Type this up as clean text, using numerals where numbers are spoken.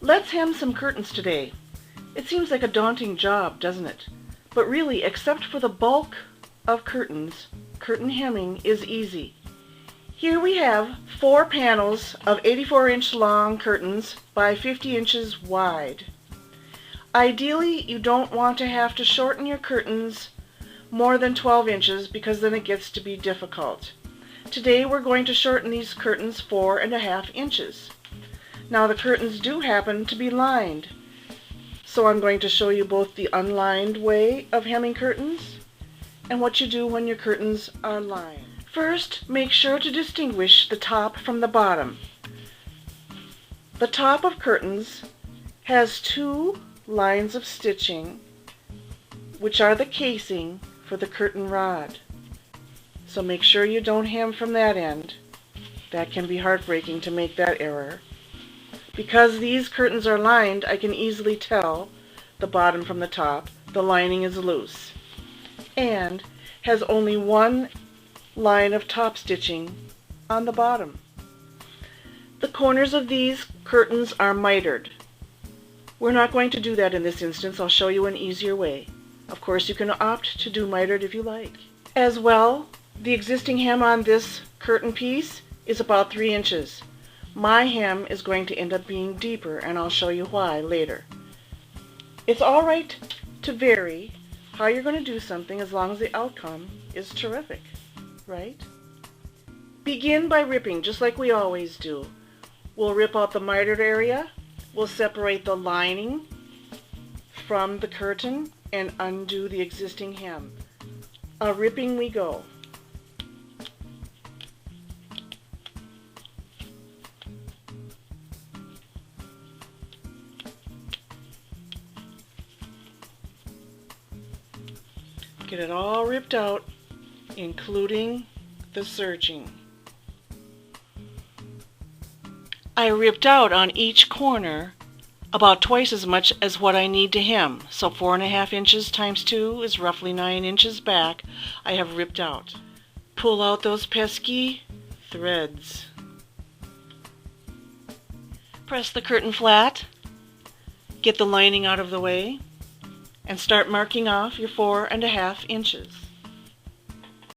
Let's hem some curtains today. It seems like a daunting job, doesn't it? But really, except for the bulk of curtains, curtain hemming is easy. Here we have 4 panels of 84-inch long curtains by 50 inches wide. Ideally, you don't want to have to shorten your curtains more than 12 inches because then it gets to be difficult. Today we're going to shorten these curtains 4.5 inches. Now the curtains do happen to be lined, so I'm going to show you both the unlined way of hemming curtains and what you do when your curtains are lined. First, make sure to distinguish the top from the bottom. The top of curtains has 2 lines of stitching, which are the casing for the curtain rod. So make sure you don't hem from that end. That can be heartbreaking to make that error. Because these curtains are lined, I can easily tell the bottom from the top. The lining is loose and has only 1 line of top stitching on the bottom. The corners of these curtains are mitered. We're not going to do that in this instance. I'll show you an easier way. Of course, you can opt to do mitered if you like. As well, the existing hem on this curtain piece is about 3 inches. My hem is going to end up being deeper, and I'll show you why later. It's all right to vary how you're going to do something as long as the outcome is terrific, right? Begin by ripping, just like we always do. We'll rip out the mitered area, we'll separate the lining from the curtain, and undo the existing hem. Ripping we go. Get it all ripped out, including the serging. I ripped out on each corner about twice as much as what I need to hem. So 4.5 inches times 2 is roughly 9 inches back I have ripped out. Pull out those pesky threads. Press the curtain flat, get the lining out of the way, and start marking off your 4.5 inches.